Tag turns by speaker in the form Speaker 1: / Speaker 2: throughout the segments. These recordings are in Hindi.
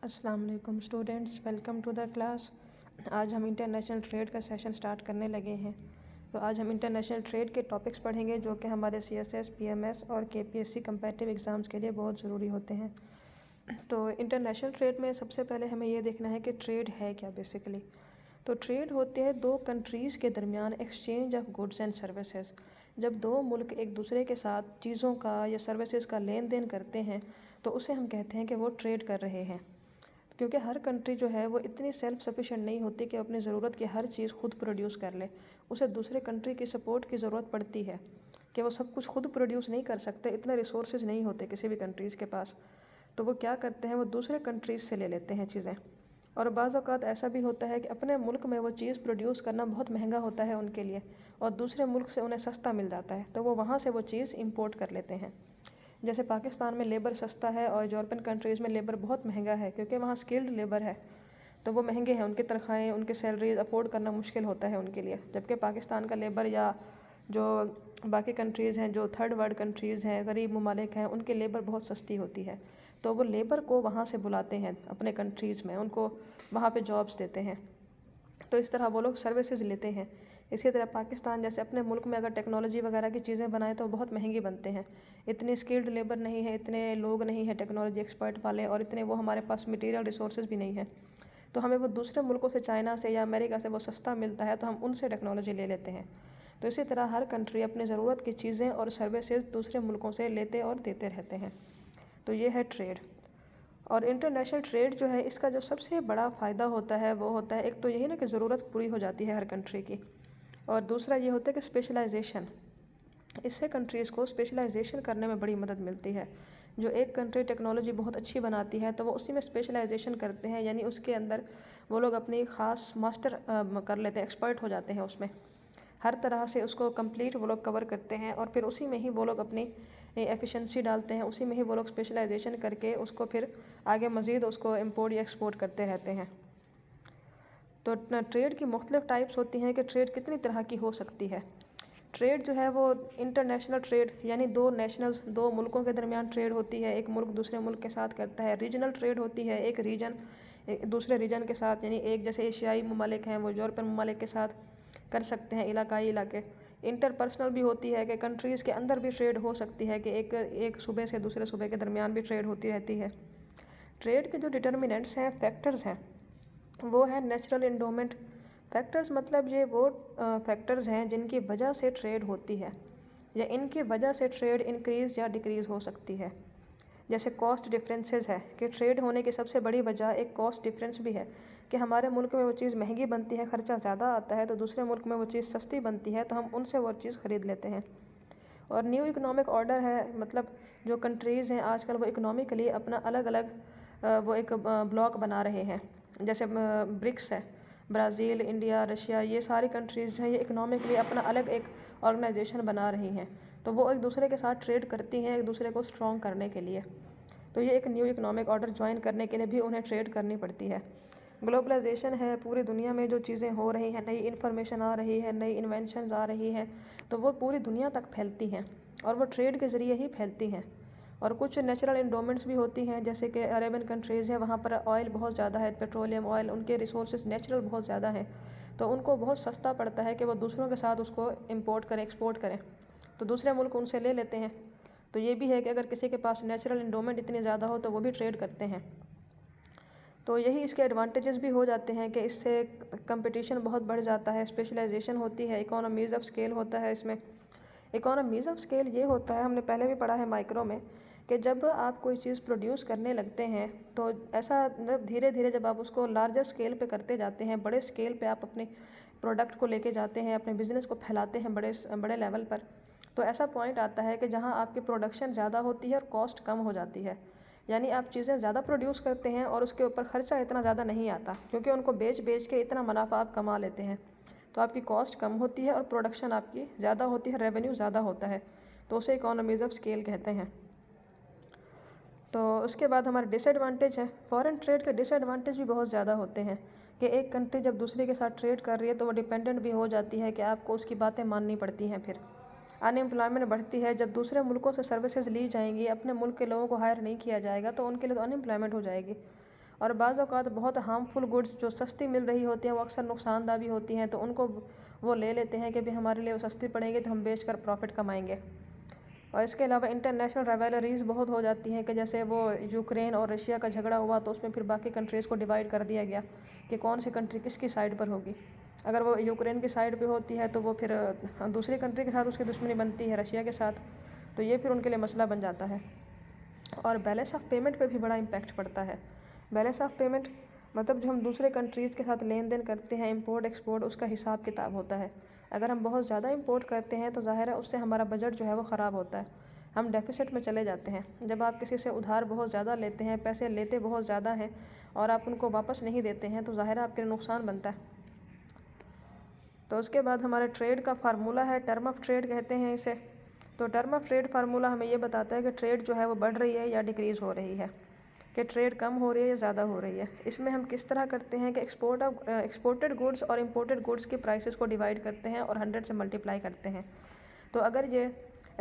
Speaker 1: अस्सलाम वालेकुम students, welcome to the class. आज हम इंटरनेशनल ट्रेड का सेशन स्टार्ट करने लगे हैं। तो आज हम इंटरनेशनल ट्रेड के टॉपिक्स पढ़ेंगे जो कि हमारे CSS, PMS और KPSC कंपेटिटिव एग्ज़ाम्स के लिए बहुत ज़रूरी होते हैं। तो इंटरनेशनल ट्रेड में सबसे पहले हमें ये देखना है कि ट्रेड है क्या बेसिकली। तो ट्रेड होते हैं दो कंट्रीज़ के दरमियान exchange of goods and services. जब दो मुल्क एक दूसरे के साथ चीज़ों का या सर्विसेज का लेन देन करते हैं तो उसे हम कहते हैं कि वो ट्रेड कर रहे हैं। क्योंकि हर कंट्री जो है वो इतनी सेल्फ सफिशिएंट नहीं होती कि अपनी ज़रूरत की हर चीज़ खुद प्रोड्यूस कर ले। उसे दूसरे कंट्री की सपोर्ट की ज़रूरत पड़ती है कि वो सब कुछ खुद प्रोड्यूस नहीं कर सकते, इतने रिसोर्सेज नहीं होते किसी भी कंट्रीज़ के पास। तो वो क्या करते हैं, वो दूसरे कंट्रीज़ से ले लेते हैं चीज़ें। और बाज़ औक़ात ऐसा भी होता है कि अपने मुल्क में वो चीज़ प्रोड्यूस करना बहुत महंगा होता है उनके लिए और दूसरे मुल्क से उन्हें सस्ता मिल जाता है, तो वो वहाँ से वो चीज़ इंपोर्ट कर लेते हैं। जैसे पाकिस्तान में लेबर सस्ता है और यूरोपियन कंट्रीज़ में लेबर बहुत महंगा है क्योंकि वहाँ स्किल्ड लेबर है, तो वो महंगे हैं, उनकी तनख्वाहें, उनकी सैलरीज अफोर्ड करना मुश्किल होता है उनके लिए। जबकि पाकिस्तान का लेबर या जो बाकी कंट्रीज़ हैं, जो थर्ड वर्ल्ड कंट्रीज़ हैं, गरीब ममालिक हैं, उनकी लेबर बहुत सस्ती होती है, तो वो लेबर को वहाँ से बुलाते हैं अपने कंट्रीज़ में, उनको वहाँ पे जॉब्स देते हैं। तो इस तरह वो लोग सर्विसेज लेते हैं। इसी तरह पाकिस्तान जैसे अपने मुल्क में अगर टेक्नोलॉजी वगैरह की चीज़ें बनाए तो बहुत महंगी बनते हैं। इतनी स्किल्ड लेबर नहीं है, इतने लोग नहीं हैं टेक्नोलॉजी एक्सपर्ट वाले, और इतने वो हमारे पास मटेरियल रिसोर्सेज भी नहीं है। तो हमें वो दूसरे मुल्कों से, चाइना से या अमेरिका से वो सस्ता मिलता है, तो हम उनसे टेक्नोलॉजी ले लेते हैं। तो इसी तरह हर कंट्री अपनी ज़रूरत की चीज़ें और सर्विसेज दूसरे मुल्कों से लेते और देते रहते हैं। तो ये है ट्रेड। और इंटरनेशनल ट्रेड जो है, इसका जो सबसे बड़ा फ़ायदा होता है वो होता है, एक तो यही ना कि ज़रूरत पूरी हो जाती है हर कंट्री की, और दूसरा ये होता है कि स्पेशलाइजेशन। इससे कंट्रीज़ को स्पेशलाइजेशन करने में बड़ी मदद मिलती है। जो एक कंट्री टेक्नोलॉजी बहुत अच्छी बनाती है तो वो उसी में स्पेशलाइजेशन करते हैं, यानी उसके अंदर वो लोग अपनी ख़ास मास्टर कर लेते हैं, एक्सपर्ट हो जाते हैं उसमें। हर तरह से उसको कंप्लीट वो लोग कवर करते हैं और फिर उसी में ही वो लोग अपनी एफिशिएंसी डालते हैं, उसी में ही वो लोग स्पेशलाइजेशन करके उसको फिर आगे मज़ीद उसको इम्पोर्ट या एक्सपोर्ट करते रहते हैं। तो ट्रेड की मुख्तलिफ़ टाइप्स होती हैं कि ट्रेड कितनी तरह की हो सकती है। ट्रेड जो है वो इंटरनेशनल ट्रेड, यानी दो नेशनल्स, दो मुल्कों के दरमियान ट्रेड होती है, एक मुल्क दूसरे मुल्क के साथ करता है। रीजनल ट्रेड होती है, एक रीजन दूसरे रीजन के साथ, यानी एक जैसे एशियाई ममालिक हैं वो यूरोपियन ममालिक के साथ कर सकते हैं, इलाकाई इलाके। इंटरपर्सनल भी होती है कि कंट्रीज़ के अंदर भी ट्रेड हो सकती है कि एक सूबे से दूसरे सूबे के दरमियान भी ट्रेड होती रहती है। ट्रेड के जो डिटर्मिनेंट्स हैं, फैक्टर्स हैं, वो है नेचुरल एंडोमेंट फैक्टर्स। मतलब ये वो फैक्टर्स हैं जिनकी वजह से ट्रेड होती है या इनकी वजह से ट्रेड इंक्रीज़ या डिक्रीज़ हो सकती है। जैसे कॉस्ट डिफरेंसेस है कि ट्रेड होने की सबसे बड़ी वजह एक कॉस्ट डिफरेंस भी है कि हमारे मुल्क में वो चीज़ महंगी बनती है, ख़र्चा ज़्यादा आता है, तो दूसरे मुल्क में वो चीज़ सस्ती बनती है तो हम उनसे वो चीज़ ख़रीद लेते हैं। और न्यू इकोनॉमिक ऑर्डर है, मतलब जो कंट्रीज़ हैं आजकल वो इकोनॉमिकली अपना अलग अलग वो एक ब्लॉक बना रहे हैं। जैसे ब्रिक्स है, ब्राज़ील, इंडिया, रशिया, ये सारी कंट्रीज़ जो हैं ये इकोनॉमिकली अपना अलग एक ऑर्गेनाइजेशन बना रही हैं, तो वो एक दूसरे के साथ ट्रेड करती हैं एक दूसरे को स्ट्रॉन्ग करने के लिए। तो ये एक न्यू इकोनॉमिक ऑर्डर ज्वाइन करने के लिए भी उन्हें ट्रेड करनी पड़ती है। ग्लोबलाइजेशन है, पूरी दुनिया में जो चीज़ें हो रही हैं, नई इन्फॉर्मेशन आ रही है, नई इन्वेंशंस आ रही हैं, तो वो पूरी दुनिया तक फैलती हैं और वो ट्रेड के ज़रिए ही फैलती हैं। और कुछ नेचुरल एंडोमेंट्स भी होती हैं, जैसे कि अरेबियन कंट्रीज़ है, वहाँ पर ऑयल बहुत ज़्यादा है, पेट्रोलियम ऑयल, उनके रिसोर्सेज नेचुरल बहुत ज़्यादा हैं, तो उनको बहुत सस्ता पड़ता है कि वो दूसरों के साथ उसको इंपोर्ट करें, एक्सपोर्ट करें, तो दूसरे मुल्क उनसे ले लेते हैं। तो ये भी है कि अगर किसी के पास नेचुरल एंडोमेंट इतनी ज़्यादा हो तो वो भी ट्रेड करते हैं। तो यही इसके एडवांटेजेस भी हो जाते हैं कि इससे कंपटीशन बहुत बढ़ जाता है, स्पेशलाइजेशन होती है, इकोनॉमीज़ ऑफ स्केल होता है इसमें। इकोनॉमीज़ ऑफ स्केल ये होता है, हमने पहले भी पढ़ा है माइक्रो में, कि जब आप कोई चीज़ प्रोड्यूस करने लगते हैं तो ऐसा मतलब धीरे धीरे जब आप उसको लार्जर स्केल पे करते जाते हैं, बड़े स्केल पे आप अपने प्रोडक्ट को लेके जाते हैं, अपने बिज़नेस को फैलाते हैं बड़े बड़े लेवल पर, तो ऐसा पॉइंट आता है कि जहाँ आपकी प्रोडक्शन ज़्यादा होती है और कॉस्ट कम हो जाती है। यानी आप चीज़ें ज़्यादा प्रोड्यूस करते हैं और उसके ऊपर ख़र्चा इतना ज़्यादा नहीं आता, क्योंकि उनको बेच बेच के इतना मुनाफा आप कमा लेते हैं, तो आपकी कॉस्ट कम होती है और प्रोडक्शन आपकी ज़्यादा होती है, रेवेन्यू ज़्यादा होता है, तो उसे इकोनॉमीज़ ऑफ स्केल कहते हैं। तो उसके बाद हमारे डिसएडवांटेज है। फॉरेन ट्रेड के डिसएडवांटेज भी बहुत ज़्यादा होते हैं कि एक कंट्री जब दूसरे के साथ ट्रेड कर रही है तो वो डिपेंडेंट भी हो जाती है कि आपको उसकी बातें माननी पड़ती हैं। फिर अनएम्प्लॉयमेंट बढ़ती है, जब दूसरे मुल्कों से सर्विसेज ली जाएंगी, अपने मुल्क के लोगों को हायर नहीं किया जाएगा तो उनके लिए तो अनएम्प्लॉयमेंट हो जाएगी। और बाज़ औक़ात बहुत हार्मफुल गुड्स जो सस्ती मिल रही होती हैं वो अक्सर नुकसानदा भी होती हैं, तो उनको वो ले लेते हैं कि भाई हमारे लिए वो सस्ती पड़ेगी तो हम बेच कर प्रॉफिट कमाएंगे। और इसके अलावा इंटरनेशनल राइवलरीज़ बहुत हो जाती हैं कि जैसे वो यूक्रेन और रशिया का झगड़ा हुआ तो उसमें फिर बाकी कंट्रीज़ को डिवाइड कर दिया गया कि कौन सी कंट्री किसकी साइड पर होगी। अगर वो यूक्रेन की साइड पे होती है तो वो फिर दूसरी कंट्री के साथ उसकी दुश्मनी बनती है रशिया के साथ, तो ये फिर उनके लिए मसला बन जाता है। और बैलेंस ऑफ पेमेंट पे भी बड़ा इम्पैक्ट पड़ता है। बैलेंस ऑफ पेमेंट मतलब जो हम दूसरे कंट्रीज़ के साथ लेन देन करते हैं, इंपोर्ट एक्सपोर्ट, उसका हिसाब किताब होता है। अगर हम बहुत ज़्यादा इंपोर्ट करते हैं तो ज़ाहिर है उससे हमारा बजट जो है वो ख़राब होता है, हम डेफिसिट में चले जाते हैं। जब आप किसी से उधार बहुत ज़्यादा लेते हैं, पैसे लेते बहुत ज़्यादा हैं और आप उनको वापस नहीं देते हैं, तो ज़ाहिर है आपके लिए नुकसान बनता है। तो उसके बाद हमारे ट्रेड का फार्मूला है, टर्म ऑफ ट्रेड कहते हैं इसे। तो टर्म ऑफ ट्रेड फार्मूला हमें ये बताता है कि ट्रेड जो है वो बढ़ रही है या डिक्रीज़ हो रही है, कि ट्रेड कम हो रही है या ज़्यादा हो रही है। इसमें हम किस तरह करते हैं कि एक्सपोर्टेड गुड्स और इंपोर्टेड गुड्स की प्राइसेस को डिवाइड करते हैं और 100 से मल्टीप्लाई करते हैं। तो अगर ये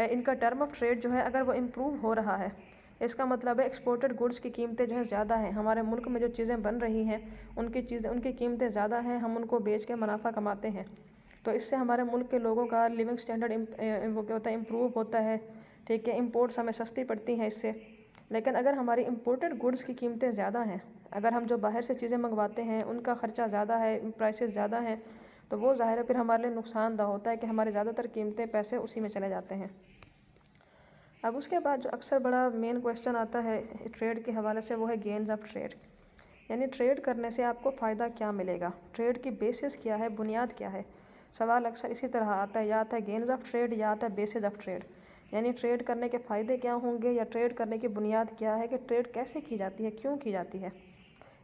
Speaker 1: इनका टर्म ऑफ ट्रेड जो है अगर वो इम्प्रूव हो रहा है, इसका मतलब है एक्सपोर्टेड गुड्स की कीमतें जो है ज़्यादा हैं, हमारे मुल्क में जो चीज़ें बन रही हैं उनकी कीमतें ज़्यादा हैं, हम उनको बेच के मुनाफा कमाते हैं, तो इससे हमारे मुल्क के लोगों का लिविंग स्टैंडर्ड वो क्या होता है, इम्प्रूव होता है। ठीक है, इंपोर्ट्स हमें सस्ती पड़ती हैं इससे। लेकिन अगर हमारी इंपोर्टेड गुड्स की कीमतें ज़्यादा हैं, अगर हम जो बाहर से चीज़ें मंगवाते हैं उनका ख़र्चा ज़्यादा है, प्राइसेस ज़्यादा हैं, तो वो ज़ाहिर है फिर हमारे लिए नुकसानदा होता है कि हमारे ज़्यादातर कीमतें पैसे उसी में चले जाते हैं। अब उसके बाद जो अक्सर बड़ा मेन क्वेश्चन आता है ट्रेड के हवाले से वो है गेन्स ऑफ ट्रेड, यानी ट्रेड करने से आपको फ़ायदा क्या मिलेगा, ट्रेड की बेसिस क्या है, बुनियाद क्या है। सवाल अक्सर इसी तरह आता है, या आता है गेन्स ऑफ ट्रेड या आता है बेसिस ऑफ ट्रेड, यानी ट्रेड करने के फ़ायदे क्या होंगे या ट्रेड करने की बुनियाद क्या है, कि ट्रेड कैसे की जाती है, क्यों की जाती है।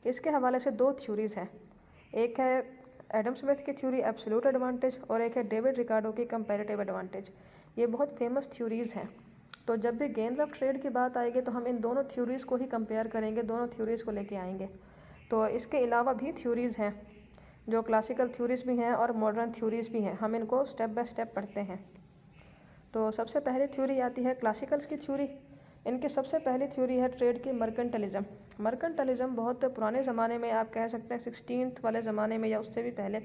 Speaker 1: इसके हवाले से दो थ्योरीज़ हैं, एक है एडम स्मिथ की थ्योरी एब्सोल्यूट एडवांटेज और एक है डेविड रिकार्डो की कंपैरेटिव एडवांटेज। ये बहुत फेमस थ्योरीज़ हैं। तो जब भी गेन्स ऑफ ट्रेड की बात आएगी तो हम इन दोनों थ्योरीज़ को ही कंपेयर करेंगे, दोनों थ्योरीज़ को लेके आएंगे। तो इसके अलावा भी थ्योरीज़ हैं जो क्लासिकल थ्योरीज़ भी हैं और मॉडर्न थ्योरीज़ भी हैं, हम इनको स्टेप बाय स्टेप पढ़ते हैं। तो सबसे पहले थ्योरी आती है क्लासिकल्स की थ्योरी। इनकी सबसे पहली थ्योरी है ट्रेड की मर्केंटलिज्म। मर्केंटलिज्म बहुत पुराने ज़माने में, आप कह सकते हैं 16th वाले ज़माने में या उससे भी पहले,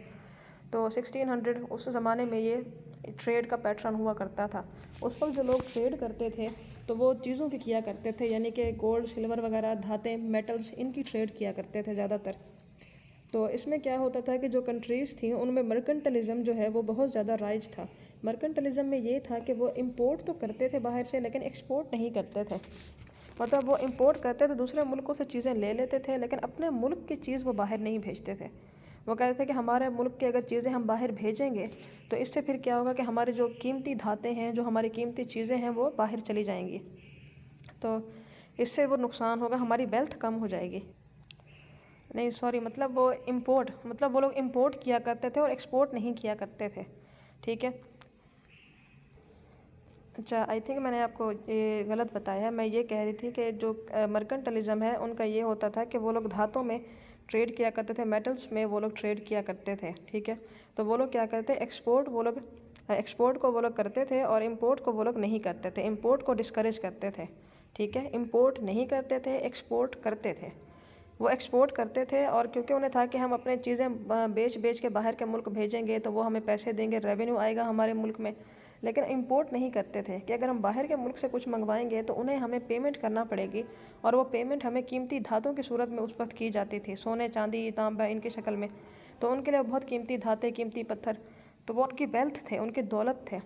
Speaker 1: तो 1600 उस ज़माने में ये ट्रेड का पैटर्न हुआ करता था। उस वक्त जो लोग ट्रेड करते थे तो वो चीज़ों की किया करते थे, यानी कि गोल्ड सिल्वर वगैरह, धातें, मेटल्स, इनकी ट्रेड किया करते थे ज़्यादातर। तो इसमें क्या होता था कि जो कंट्रीज़ थी उनमें मर्केंटलिज्म जो है वो बहुत ज़्यादा राइज था। मर्केंटलिज्म में ये था कि वो इंपोर्ट तो करते थे बाहर से लेकिन एक्सपोर्ट नहीं करते थे। मतलब वो इंपोर्ट करते थे, दूसरे मुल्कों से चीज़ें ले लेते थे, लेकिन अपने मुल्क की चीज़ वो बाहर नहीं भेजते थे। वो कहते थे कि हमारे मुल्क की अगर चीज़ें हम बाहर भेजेंगे तो इससे फिर क्या होगा कि हमारे जो कीमती धातें हैं, जो हमारी कीमती चीज़ें हैं, वो बाहर चली जाएंगी, तो इससे वो नुकसान होगा, हमारी वेल्थ कम हो जाएगी। नहीं सॉरी, मतलब वो इंपोर्ट, मतलब वो लोग इंपोर्ट किया करते थे और एक्सपोर्ट नहीं किया करते थे। ठीक है, अच्छा, आई थिंक मैंने आपको ये गलत बताया है। मैं ये कह रही थी कि जो मर्केंटलिज्म है उनका ये होता था कि वो लोग धातों में ट्रेड किया करते थे, मेटल्स में वो लोग ट्रेड किया करते थे। ठीक है, तो वो लोग क्या करते, एक्सपोर्ट को वो लोग करते थे और इंपोर्ट को वो लोग नहीं करते थे, इंपोर्ट को डिस्करेज करते थे। ठीक है, इंपोर्ट नहीं करते थे, एक्सपोर्ट करते थे। वो एक्सपोर्ट करते थे और क्योंकि उन्हें था कि हम अपने चीज़ें बेच के बाहर के मुल्क भेजेंगे तो वो हमें पैसे देंगे, रेवेन्यू आएगा हमारे मुल्क में। लेकिन इंपोर्ट नहीं करते थे कि अगर हम बाहर के मुल्क से कुछ मंगवाएंगे तो उन्हें हमें पेमेंट करना पड़ेगी, और वो पेमेंट हमें कीमती धातों की सूरत में उस वक्त की जाती थी, सोने, चांदी, तांबा, इनकी शक्ल में। तो उनके लिए बहुत कीमती धातें, कीमती पत्थर, तो वो उनकी वेल्थ थे, उनकी दौलत थे।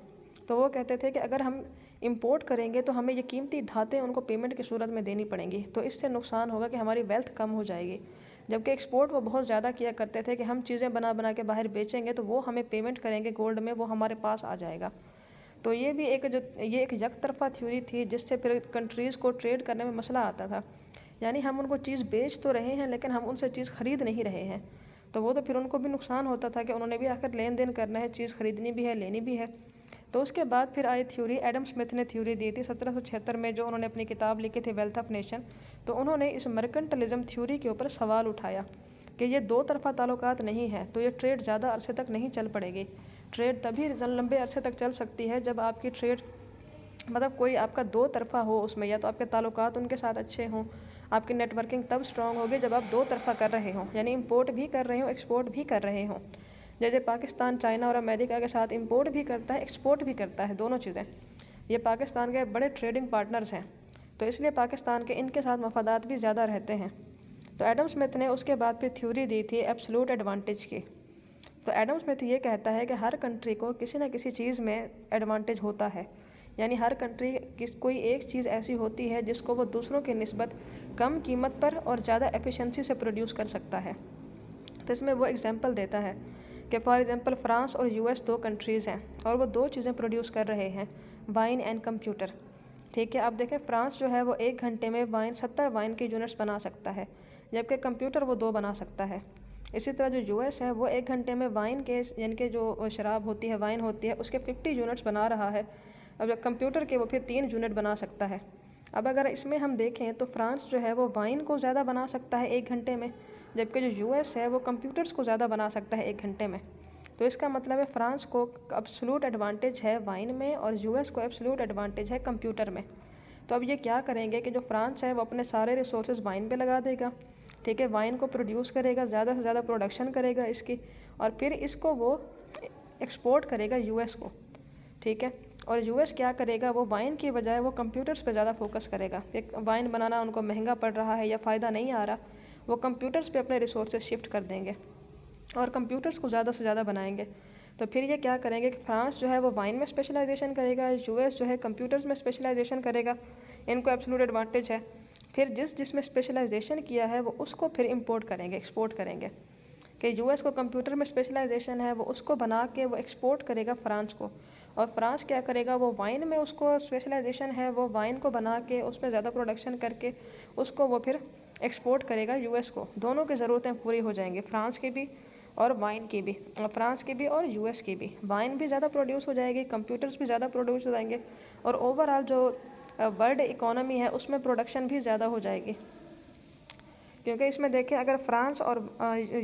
Speaker 1: तो वो कहते थे कि अगर हम इंपोर्ट करेंगे तो हमें ये कीमती धातें उनको पेमेंट की सूरत में देनी पड़ेंगी, तो इससे नुकसान होगा कि हमारी वेल्थ कम हो जाएगी। जबकि एक्सपोर्ट वो बहुत ज़्यादा किया करते थे कि हम चीज़ें बना बना के बाहर बेचेंगे तो वो हमें पेमेंट करेंगे गोल्ड में, वो हमारे पास आ जाएगा। तो ये भी एक एक तरफा थ्योरी थी जिससे फिर कंट्रीज़ को ट्रेड करने में मसला आता था, यानी हम उनको चीज़ बेच तो रहे हैं लेकिन हम उनसे चीज़ ख़रीद नहीं रहे हैं, तो वो तो फिर उनको भी नुकसान होता था कि उन्होंने भी आकर लेन देन करना है, चीज़ ख़रीदनी भी है, लेनी भी है। तो उसके बाद फिर आई थ्योरी, एडम स्मिथ ने थ्योरी दी थी 1776 में, जो उन्होंने अपनी किताब लिखी थी वेल्थ ऑफ नेशन। तो उन्होंने इस मर्केंटलिज्म थ्योरी के ऊपर सवाल उठाया कि ये दो तरफा ताल्लुकात नहीं है, तो ये ट्रेड ज़्यादा अरसे तक नहीं चल पड़ेगी। ट्रेड तभी लंबे अरसे तक चल सकती है जब आपकी ट्रेड, मतलब कोई आपका दो तरफा हो उसमें, या तो आपके ताल्लुकात उनके साथ अच्छे हों, आपकी नेटवर्किंग तब स्ट्रॉन्ग होगी जब आप दो तरफा कर रहे हों, यानी इंपोर्ट भी कर रहे हो, एक्सपोर्ट भी कर रहे हों। जैसे पाकिस्तान चाइना और अमेरिका के साथ इंपोर्ट भी करता है, एक्सपोर्ट भी करता है, दोनों चीज़ें। ये पाकिस्तान के बड़े ट्रेडिंग पार्टनर्स हैं, तो इसलिए पाकिस्तान के इनके साथ मफादात भी ज़्यादा रहते हैं। तो एडम स्मिथ ने उसके बाद फिर थ्योरी दी थी एब्सोल्यूट एडवांटेज की। तो एडम स्मिथ ये कहता है कि हर कंट्री को किसी न किसी चीज़ में एडवांटेज होता है, यानी हर कंट्री कोई एक चीज़ ऐसी होती है जिसको वो दूसरों की निस्बत कम कीमत पर और ज़्यादा एफिशिएंसी से प्रोड्यूस कर सकता है। तो इसमें वो एग्जांपल देता है कि फॉर एग्जांपल फ्रांस और यूएस दो कंट्रीज़ हैं और वो दो चीज़ें प्रोड्यूस कर रहे हैं, वाइन एंड कंप्यूटर। ठीक है, आप देखें फ्रांस जो है वो 1 घंटे में 70 वाइन की यूनिट्स बना सकता है, जबकि कंप्यूटर वो 2 बना सकता है। इसी तरह जो यूएस है वो 1 घंटे में वाइन के यानी कि जो शराब होती है, वाइन होती है, उसके 50 यूनिट्स बना रहा है। अब कंप्यूटर के वो फिर 3 यूनिट बना सकता है। अब अगर इसमें हम देखें तो फ्रांस जो है वो वाइन को ज़्यादा बना सकता है 1 घंटे में, जबकि जो यूएस है वो कंप्यूटर्स को ज़्यादा बना सकता है 1 घंटे में। तो इसका मतलब है फ्रांस को एब्सोल्यूट एडवांटेज है वाइन में और यूएस को एब्सोल्यूट एडवांटेज है कंप्यूटर में। तो अब ये क्या करेंगे कि जो फ्रांस है वो अपने सारे रिसोर्सेज वाइन पे लगा देगा। ठीक है, वाइन को प्रोड्यूस करेगा, ज़्यादा से ज़्यादा प्रोडक्शन करेगा इसकी, और फिर इसको वो एक्सपोर्ट करेगा यूएस को। ठीक है, और यूएस क्या करेगा, वो वाइन की बजाय वो कंप्यूटर्स पे ज़्यादा फोकस करेगा। एक वाइन बनाना उनको महंगा पड़ रहा है या फ़ायदा नहीं आ रहा, वो कंप्यूटर्स पे अपने रिसोर्सेज शिफ्ट कर देंगे और कंप्यूटर्स को ज़्यादा से ज़्यादा बनाएंगे। तो फिर ये क्या करेंगे कि फ्रांस जो है वो वाइन में स्पेशलाइजेशन करेगा, यूएस जो है कंप्यूटर्स में स्पेशलाइजेशन करेगा। इनको एब्सोल्यूट एडवांटेज है। फिर जिसमें स्पेशलाइजेशन किया है वो उसको फिर इंपोर्ट करेंगे, एक्सपोर्ट करेंगे। कि यूएस को कंप्यूटर में स्पेशलाइजेशन है वो उसको बना के वो एक्सपोर्ट करेगा फ्रांस को, और फ्रांस क्या करेगा, वो वाइन में उसको स्पेशलाइजेशन है वो वाइन को बना के उसमें ज़्यादा प्रोडक्शन करके उसको वो फिर एक्सपोर्ट करेगा यूएस को। दोनों की ज़रूरतें पूरी हो जाएंगी, फ्रांस की भी और वाइन की भी, फ्रांस की भी और यूएस की भी। वाइन भी ज़्यादा प्रोड्यूस हो जाएगी, कंप्यूटर्स भी ज़्यादा प्रोड्यूस हो जाएंगे, और ओवरऑल जो वर्ल्ड इकोनॉमी है उसमें प्रोडक्शन भी ज़्यादा हो जाएगी। क्योंकि इसमें देखें अगर फ्रांस और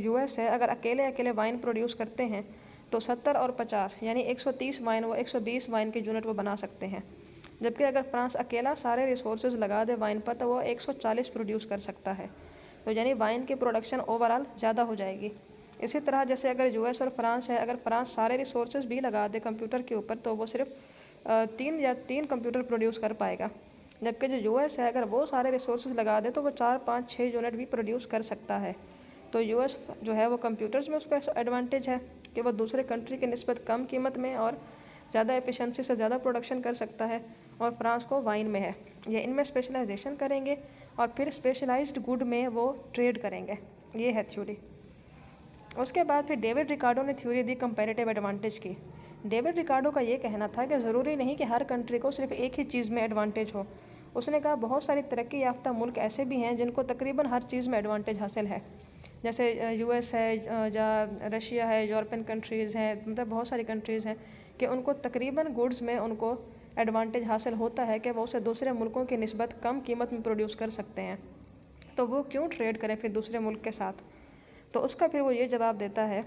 Speaker 1: यूएस है, अगर अकेले अकेले वाइन प्रोड्यूस करते हैं तो 70 और 50 यानी 130 वाइन, वो 120 वाइन की यूनिट वो बना सकते हैं। जबकि अगर फ्रांस अकेला सारे रिसोर्सेज लगा दे वाइन पर तो वो 140 प्रोड्यूस कर सकता है। तो यानी वाइन की प्रोडक्शन ओवरऑल ज़्यादा हो जाएगी। इसी तरह जैसे अगर यूएस और फ्रांस है, अगर फ्रांस सारे रिसोर्सेज भी लगा दे कंप्यूटर के ऊपर तो वो सिर्फ 3 कंप्यूटर प्रोड्यूस कर पाएगा। जबकि जो यूएस है अगर वो सारे रिसोर्सेज लगा दे तो वो 4, 5, 6 यूनिट भी प्रोड्यूस कर सकता है। तो यूएस जो है वो कंप्यूटर्स में उसका एडवांटेज है कि वो दूसरे कंट्री के निस्बत कम कीमत में और ज़्यादा एफिशिएंसी से ज़्यादा प्रोडक्शन कर सकता है, और फ्रांस को वाइन में है। ये इनमें स्पेशलाइजेशन करेंगे और फिर स्पेशलाइज्ड गुड में वो ट्रेड करेंगे। ये है थ्योरी। उसके बाद फिर डेविड रिकार्डो ने थ्योरी दी कंपैरेटिव एडवांटेज की। डेविड रिकार्डो का ये कहना था कि ज़रूरी नहीं कि हर कंट्री को सिर्फ एक ही चीज़ में एडवांटेज हो। उसने कहा बहुत सारी तरक्की याफ्ता मुल्क ऐसे भी हैं जिनको तकरीबन हर चीज़ में एडवांटेज हासिल है, जैसे यूएस है या रशिया है, यूरोपियन कंट्रीज़ हैं, मतलब बहुत सारी कंट्रीज़ हैं कि उनको तकरीबन गुड्स में उनको एडवांटेज हासिल होता है कि वो उसे दूसरे मुल्कों की निस्बत कम कीमत में प्रोड्यूस कर सकते हैं। तो वो क्यों ट्रेड करें फिर दूसरे मुल्क के साथ। तो उसका फिर वो ये जवाब देता है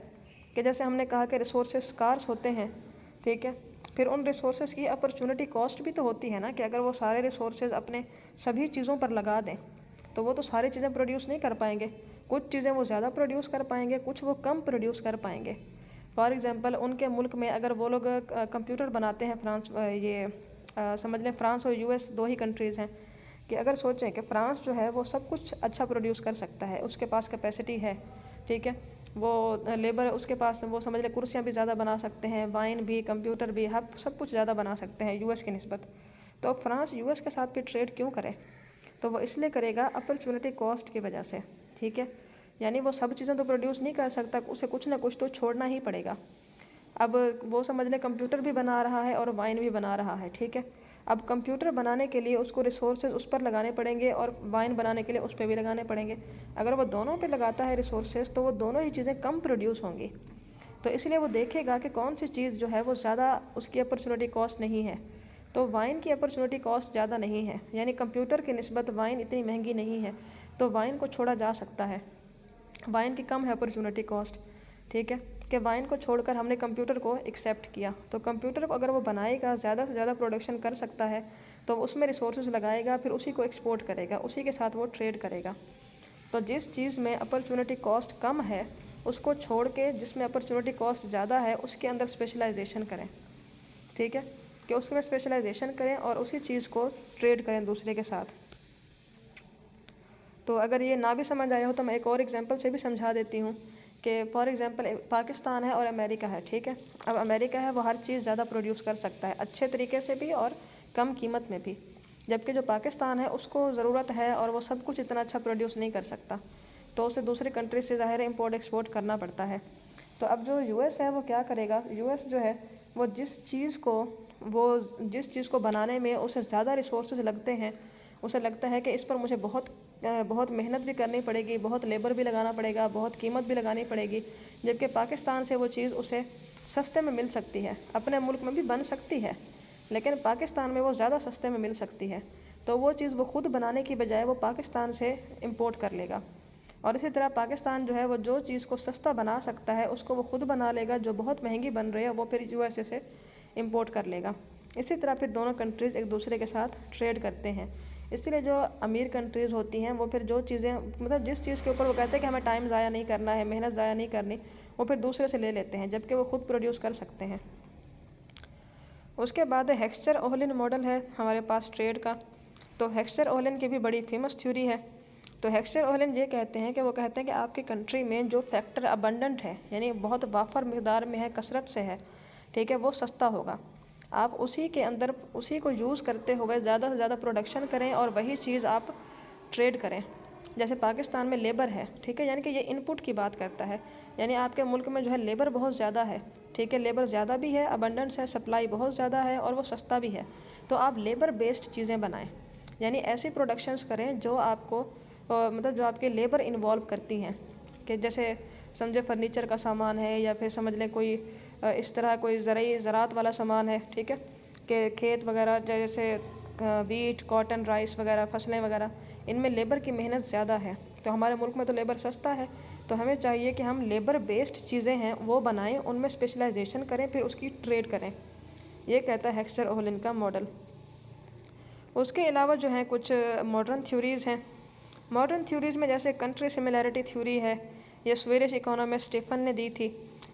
Speaker 1: कि जैसे हमने कहा कि रिसोर्सेज स्कार्स होते हैं, ठीक है, फिर उन रिसोर्सेज की अपॉर्चुनिटी कॉस्ट भी तो होती है ना, कि अगर वो सारे रिसोर्सेज अपने सभी चीज़ों पर लगा दें तो वो तो सारी चीज़ें प्रोड्यूस नहीं कर पाएंगे। कुछ चीज़ें वो ज़्यादा प्रोड्यूस कर पाएंगे, कुछ वो कम प्रोड्यूस कर पाएंगे। फॉर एग्ज़ाम्पल उनके मुल्क में अगर वो लोग कंप्यूटर बनाते हैं, समझ लें फ्रांस और यूएस दो ही कंट्रीज़ हैं, कि अगर सोचें कि फ्रांस जो है वो सब कुछ अच्छा प्रोड्यूस कर सकता है, उसके पास कैपेसिटी है, ठीक है, वो लेबर उसके पास, वो समझ लें कुर्सियाँ भी ज़्यादा बना सकते हैं, वाइन भी, कंप्यूटर भी, हर सब कुछ ज़्यादा बना सकते हैं यूएस की निस्बत। तो फ्रांस यूएस के साथ भी ट्रेड क्यों करे, तो वो इसलिए करेगा अपॉर्चुनिटी कॉस्ट की वजह से, ठीक है। यानी वो सब चीज़ें तो प्रोड्यूस नहीं कर सकता, उसे कुछ ना कुछ तो छोड़ना ही पड़ेगा। अब वो समझ लें कंप्यूटर भी बना रहा है और वाइन भी बना रहा है, ठीक है। अब कंप्यूटर बनाने के लिए उसको रिसोर्सेज उस पर लगाने पड़ेंगे और वाइन बनाने के लिए उस पर भी लगाने पड़ेंगे। अगर वो दोनों पे लगाता है रिसोर्सेज तो वो दोनों ही चीज़ें कम प्रोड्यूस होंगी। तो इसलिए वो देखेगा कि कौन सी चीज़ जो है वो ज़्यादा उसकी अपॉर्चुनिटी कॉस्ट नहीं है। तो वाइन की अपॉर्चुनिटी कॉस्ट ज़्यादा नहीं है, यानी कंप्यूटर की निस्बत वाइन इतनी महंगी नहीं है, तो वाइन को छोड़ा जा सकता है। वाइन की कम है अपॉर्चुनिटी कॉस्ट, ठीक है, कि वाइन को छोड़कर हमने कंप्यूटर को एक्सेप्ट किया। तो कंप्यूटर को अगर वो बनाएगा, ज़्यादा से ज़्यादा प्रोडक्शन कर सकता है, तो उसमें रिसोर्सेज लगाएगा, फिर उसी को एक्सपोर्ट करेगा, उसी के साथ वो ट्रेड करेगा। तो जिस चीज़ में अपॉर्चुनिटी कॉस्ट कम है उसको छोड़ के जिसमें अपॉर्चुनिटी कॉस्ट ज़्यादा है उसके अंदर स्पेशलाइजेशन करें, ठीक है, कि उसमें स्पेशलाइजेशन करें और उसी चीज़ को ट्रेड करें दूसरे के साथ। तो अगर ये ना भी समझ आया हो तो मैं एक और एग्जांपल से भी समझा देती हूँ कि फॉर एग्जांपल पाकिस्तान है और अमेरिका है, ठीक है। अब अमेरिका है वो हर चीज़ ज़्यादा प्रोड्यूस कर सकता है, अच्छे तरीके से भी और कम कीमत में भी, जबकि जो पाकिस्तान है उसको ज़रूरत है और वो सब कुछ इतना अच्छा प्रोड्यूस नहीं कर सकता, तो उसे दूसरी कंट्री से ज़ाहिर इम्पोर्ट एक्सपोर्ट करना पड़ता है। तो अब जो यूएस है वो क्या करेगा, यूएस जो है वो जिस चीज़ को बनाने में उसे ज़्यादा रिसोर्सेज लगते हैं, उसे लगता है कि इस पर मुझे बहुत मेहनत भी करनी पड़ेगी, बहुत लेबर भी लगाना पड़ेगा, बहुत कीमत भी लगानी पड़ेगी, जबकि पाकिस्तान से वो चीज़ उसे सस्ते में मिल सकती है, अपने मुल्क में भी बन सकती है लेकिन पाकिस्तान में वो ज़्यादा सस्ते में मिल सकती है। तो वो चीज़ वो खुद बनाने की बजाय वो पाकिस्तान से इम्पोर्ट कर लेगा। और इसी तरह पाकिस्तान जो है वो जो चीज़ को सस्ता बना सकता है उसको वो खुद बना लेगा, जो बहुत महंगी बन रही है वो फिर यूएसए से इम्पोर्ट कर लेगा। इसी तरह फिर दोनों कंट्रीज़ एक दूसरे के साथ ट्रेड करते हैं। इसलिए जो अमीर कंट्रीज़ होती हैं वो फिर जो चीज़ें मतलब जिस चीज़ के ऊपर वो कहते हैं कि हमें टाइम ज़ाया नहीं करना है, मेहनत ज़ाया नहीं करनी, वो फिर दूसरे से ले लेते हैं जबकि वो खुद प्रोड्यूस कर सकते हैं। उसके बाद हेक्स्चर-ओहलिन मॉडल है हमारे पास ट्रेड का। तो हेक्स्चर-ओहलिन की भी बड़ी फेमस थ्योरी है। तो हेक्स्चर-ओहलिन ये कहते हैं कि आपकी कंट्री में जो फैक्टर अबंडेंट है यानी बहुत वाफर मकदार में है, कसरत से है, ठीक है, वो सस्ता होगा। आप उसी के अंदर उसी को यूज़ करते हुए ज़्यादा से ज़्यादा प्रोडक्शन करें और वही चीज़ आप ट्रेड करें। जैसे पाकिस्तान में लेबर है, ठीक है, यानी कि ये इनपुट की बात करता है, यानी आपके मुल्क में जो है लेबर बहुत ज़्यादा है, ठीक है, लेबर ज़्यादा भी है, अबंडेंस है, सप्लाई बहुत ज़्यादा है और वो सस्ता भी है। तो आप लेबर बेस्ड चीज़ें बनाएं, यानी ऐसी प्रोडक्शंस करें जो आपको मतलब जो आपके लेबर इन्वॉल्व करती हैं, कि जैसे समझे फर्नीचर का सामान है या फिर समझ लें कोई इस तरह कोई ज़रात वाला सामान है, ठीक है, कि खेत वगैरह जैसे वीट, कॉटन, राइस वगैरह फसलें वगैरह, इनमें लेबर की मेहनत ज़्यादा है। तो हमारे मुल्क में तो लेबर सस्ता है, तो हमें चाहिए कि हम लेबर बेस्ड चीज़ें हैं वो बनाएं, उनमें स्पेशलाइजेशन करें, फिर उसकी ट्रेड करें। ये कहता है हेक्स्चर-ओहलिन का मॉडल। उसके अलावा जो है कुछ मॉडर्न थ्योरीज़ हैं। मॉडर्न थ्योरीज़ में जैसे कंट्री सिमिलैरिटी थ्योरी है, ये स्वीडिश इकोनॉमिस्ट स्टीफन ने दी थी।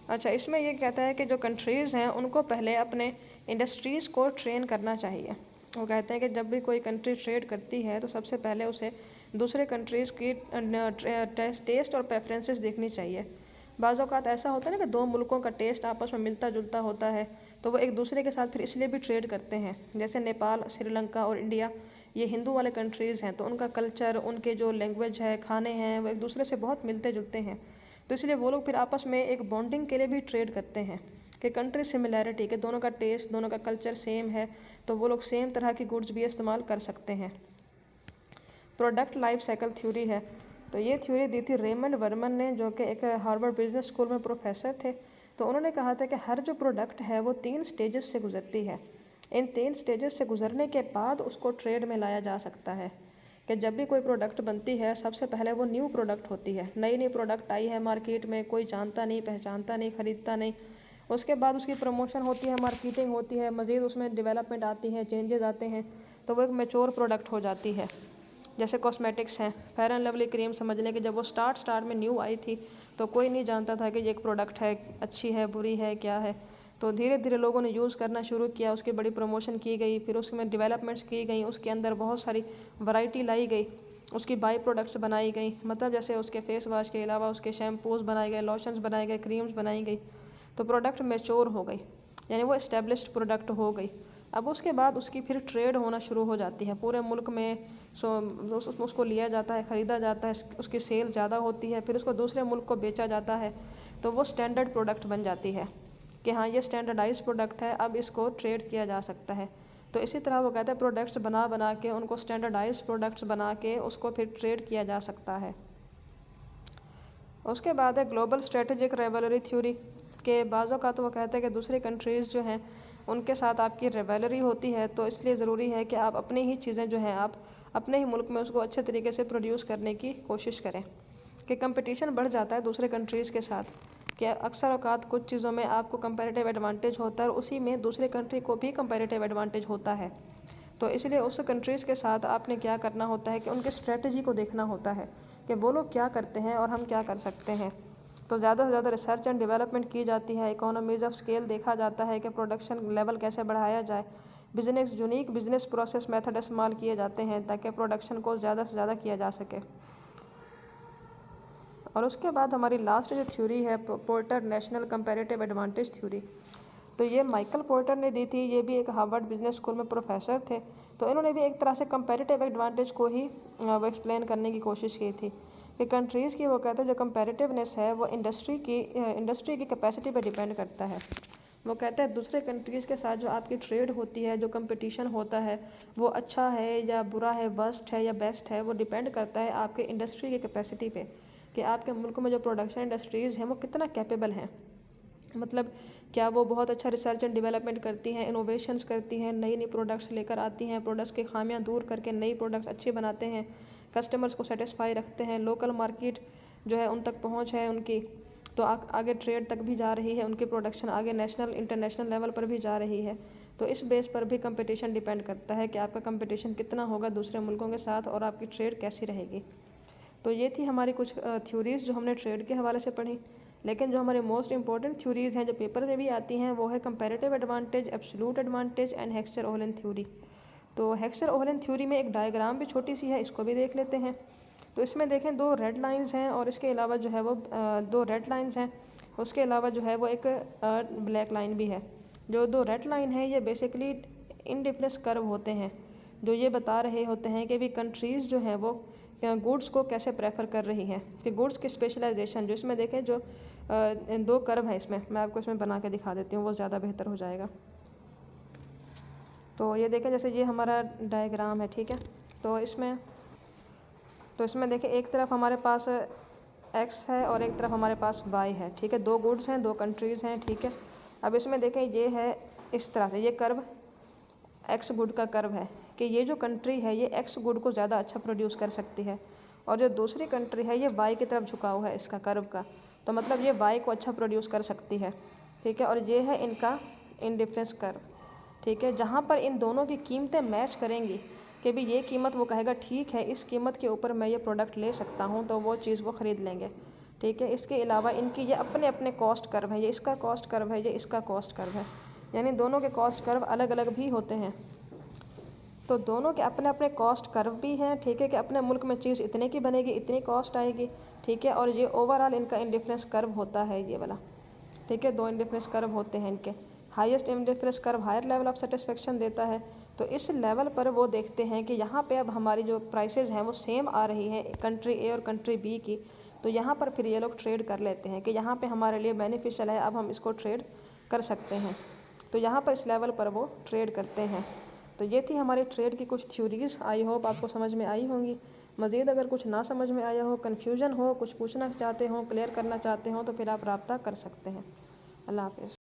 Speaker 1: अच्छा, इसमें ये कहता है कि जो कंट्रीज़ हैं उनको पहले अपने इंडस्ट्रीज़ को ट्रेन करना चाहिए। वो कहते हैं कि जब भी कोई कंट्री ट्रेड करती है तो सबसे पहले उसे दूसरे कंट्रीज़ की टेस्ट और प्रेफरेंसेस देखनी चाहिए। बाज़ औक़ात ऐसा होता है ना कि दो मुल्कों का टेस्ट आपस में मिलता जुलता होता है, तो वो एक दूसरे के साथ फिर इसलिए भी ट्रेड करते हैं। जैसे नेपाल, श्रीलंका और इंडिया, ये हिंदू वाले कंट्रीज़ हैं, तो उनका कल्चर, उनके जो लैंग्वेज है, खाने हैं, वो एक दूसरे से बहुत मिलते जुलते हैं, तो इसलिए वो लोग फिर आपस में एक बॉन्डिंग के लिए भी ट्रेड करते हैं कि कंट्री सिमिलैरिटी, के दोनों का टेस्ट, दोनों का कल्चर सेम है, तो वो लोग सेम तरह की गुड्स भी इस्तेमाल कर सकते हैं। प्रोडक्ट लाइफ साइकिल थ्योरी है, तो ये थ्योरी दी थी रेमंड वर्मन ने, जो कि एक हार्वर्ड बिजनेस स्कूल में प्रोफेसर थे। तो उन्होंने कहा था कि हर जो प्रोडक्ट है वो 3 स्टेजेस से गुजरती है। इन 3 स्टेजेस से गुजरने के बाद उसको ट्रेड में लाया जा सकता है। कि जब भी कोई प्रोडक्ट बनती है सबसे पहले वो न्यू प्रोडक्ट होती है, नई प्रोडक्ट आई है मार्केट में, कोई जानता नहीं, पहचानता नहीं, ख़रीदता नहीं। उसके बाद उसकी प्रमोशन होती है, मार्केटिंग होती है, मज़ीद उसमें डेवलपमेंट आती है, चेंजेस आते हैं, तो वो एक मैच्योर प्रोडक्ट हो जाती है। जैसे कॉस्मेटिक्स हैं, फेयर एंड लवली क्रीम समझ लें कि जब वो स्टार्ट में न्यू आई थी तो कोई नहीं जानता था कि ये एक प्रोडक्ट है, अच्छी है, बुरी है, क्या है। तो धीरे धीरे लोगों ने यूज़ करना शुरू किया, उसकी बड़ी प्रमोशन की गई, फिर उसमें डेवलपमेंट्स की गई, उसके अंदर बहुत सारी वैरायटी लाई गई, उसकी बाई प्रोडक्ट्स बनाई गई, मतलब जैसे उसके फेस वॉश के अलावा उसके शैम्पूज़ बनाए गए, लोशंस बनाए गए, क्रीम्स बनाई गई, तो प्रोडक्ट मैच्योर हो गई, यानी वो इस्टेब्लिश्ड प्रोडक्ट हो गई। अब उसके बाद उसकी फिर ट्रेड होना शुरू हो जाती है पूरे मुल्क में। उसको लिया जाता है, ख़रीदा जाता है, उसकी सेल ज़्यादा होती है, फिर उसको दूसरे मुल्क को बेचा जाता है, तो वो स्टैंडर्ड प्रोडक्ट बन जाती है कि हाँ ये स्टैंडर्डाइज प्रोडक्ट है, अब इसको ट्रेड किया जा सकता है। तो इसी तरह वो कहते हैं प्रोडक्ट्स बना के उनको स्टैंडर्डाइज प्रोडक्ट्स बना के उसको फिर ट्रेड किया जा सकता है। उसके बाद है ग्लोबल स्ट्रेटेजिक राइवलरी थ्योरी के बाज़ों का, तो वो कहते हैं कि दूसरी कंट्रीज़ जो हैं उनके साथ आपकी राइवलरी होती है, तो इसलिए ज़रूरी है कि आप अपनी ही चीज़ें जो हैं आप अपने ही मुल्क में उसको अच्छे तरीके से प्रोड्यूस करने की कोशिश करें। कि कंपटीशन बढ़ जाता है दूसरे कंट्रीज़ के साथ, कि अक्सर औकात कुछ चीज़ों में आपको कंपैरेटिव एडवांटेज होता है और उसी में दूसरे कंट्री को भी कंपैरेटिव एडवांटेज होता है। तो इसलिए उस कंट्रीज़ के साथ आपने क्या करना होता है कि उनके स्ट्रेटजी को देखना होता है कि वो लोग क्या करते हैं और हम क्या कर सकते हैं। तो ज़्यादा से ज़्यादा रिसर्च एंड डेवलपमेंट की जाती है, इकोनॉमीज़ ऑफ स्केल देखा जाता है कि प्रोडक्शन लेवल कैसे बढ़ाया जाए, यूनिक बिजनेस प्रोसेस मेथड इस्तेमाल किए जाते हैं ताकि प्रोडक्शन को ज़्यादा से ज़्यादा किया जा सके। और उसके बाद हमारी लास्ट जो थ्योरी है porter national comparative advantage theory, तो ये माइकल पोर्टर ने दी थी। ये भी एक हार्वर्ड बिजनेस स्कूल में प्रोफेसर थे। तो इन्होंने भी एक तरह से कंपैरेटिव एडवांटेज को ही वो एक्सप्लेन करने की कोशिश की थी कि कंट्रीज़ की वो कहते हैं जो कंपैरेटिवनेस है वो इंडस्ट्री की कैपेसिटी पर डिपेंड करता है। वो कहते हैं दूसरे कंट्रीज़ के साथ जो आपकी ट्रेड होती है, जो कंपटीशन होता है, वो अच्छा है या बुरा है, वर्स्ट है या बेस्ट है, वो डिपेंड करता है आपके इंडस्ट्री की कैपेसिटी पे कि आपके मुल्क में जो प्रोडक्शन इंडस्ट्रीज़ हैं वो कितना कैपेबल हैं। मतलब क्या वो बहुत अच्छा रिसर्च एंड डेवलपमेंट करती हैं, इनोवेशंस करती हैं, नई नई प्रोडक्ट्स लेकर आती हैं, प्रोडक्ट्स की खामियां दूर करके नई प्रोडक्ट्स अच्छे बनाते हैं, कस्टमर्स को सेटिस्फाई रखते हैं, लोकल मार्केट जो है उन तक पहुंच है उनकी, तो आगे ट्रेड तक भी जा रही है, उनकी प्रोडक्शन आगे नेशनल इंटरनेशनल लेवल पर भी जा रही है। तो इस बेस पर भी कंपटीशन डिपेंड करता है कि आपका कंपटीशन कितना होगा दूसरे मुल्कों के साथ और आपकी ट्रेड कैसी रहेगी। तो ये थी हमारी कुछ थ्योरीज़ जो हमने ट्रेड के हवाले से पढ़ी। लेकिन जो हमारे मोस्ट इंपॉर्टेंट थ्योरीज़ हैं जो पेपर में भी आती हैं वो है comparative advantage, absolute advantage and Heckscher Ohlin theory. तो हेक्स्चर-ओवलेन थ्योरी में एक डायग्राम भी छोटी सी है, इसको भी देख लेते हैं। तो इसमें देखें 2 रेड लाइंस हैं और इसके अलावा जो है वो 2 रेड लाइंस हैं, उसके अलावा जो है वो एक ब्लैक लाइन भी है। जो 2 रेड लाइन है ये बेसिकली इंडिफरेंस कर्व होते हैं जो ये बता रहे होते हैं कि भी कंट्रीज़ जो हैं वो गुड्स को कैसे प्रेफर कर रही हैं, कि गुड्स की स्पेशलाइजेशन जो इसमें देखें जो 2 कर्व हैं इसमें, मैं आपको इसमें बना के दिखा देती हूँ, वो ज़्यादा बेहतर हो जाएगा। तो ये देखें जैसे ये हमारा डायग्राम है, ठीक है। तो इसमें देखें एक तरफ हमारे पास एक्स है और एक तरफ हमारे पास वाई है, ठीक है। 2 गुड्स हैं, 2 कंट्रीज़ हैं, ठीक है। अब इसमें देखें ये है इस तरह से, ये कर्व एक्स गुड का कर्व है कि ये जो कंट्री है ये एक्स गुड को ज़्यादा अच्छा प्रोड्यूस कर सकती है और जो दूसरी कंट्री है ये वाई की तरफ झुकाव है इसका कर्व का, तो मतलब ये वाई को अच्छा प्रोड्यूस कर सकती है, ठीक है। और ये है इनका इंडिफरेंस कर्व, ठीक है, जहाँ पर इन दोनों की कीमतें मैच करेंगी कि भी ये कीमत वो कहेगा ठीक है इस कीमत के ऊपर मैं ये प्रोडक्ट ले सकता हूँ, तो वो चीज़ वो ख़रीद लेंगे, ठीक है। इसके अलावा इनकी ये अपने अपने कॉस्ट कर्व है, ये इसका कॉस्ट कर्व है, ये इसका कॉस्ट कर्व है, यानी दोनों के कॉस्ट कर्व अलग अलग भी होते हैं। तो दोनों के अपने अपने कॉस्ट कर्व भी हैं, ठीक है, कि अपने मुल्क में चीज़ इतने की बनेगी, इतनी कॉस्ट आएगी, ठीक है। और ये ओवरऑल इनका इंडिफरेंस कर्व होता है ये वाला, ठीक है। 2 इंडिफरेंस कर्व होते हैं इनके। Highest indifference curve higher level of satisfaction देता है। तो इस लेवल पर वो देखते हैं कि यहाँ पे अब हमारी जो प्राइसेस हैं वो सेम आ रही हैं कंट्री ए और कंट्री बी की, तो यहाँ पर फिर ये लोग ट्रेड कर लेते हैं कि यहाँ पे हमारे लिए बेनिफिशियल है, अब हम इसको ट्रेड कर सकते हैं। तो यहाँ पर इस लेवल पर वो ट्रेड करते हैं। तो ये थी हमारी ट्रेड की कुछ थ्योरीज़, आई होप आपको समझ में आई होंगी। मज़ीद अगर कुछ ना समझ में आया हो, कन्फ्यूजन हो, कुछ पूछना चाहते हो, क्लियर करना चाहते हो, तो फिर आप रब्ता कर सकते हैं। अल्लाह हाफ़िज़।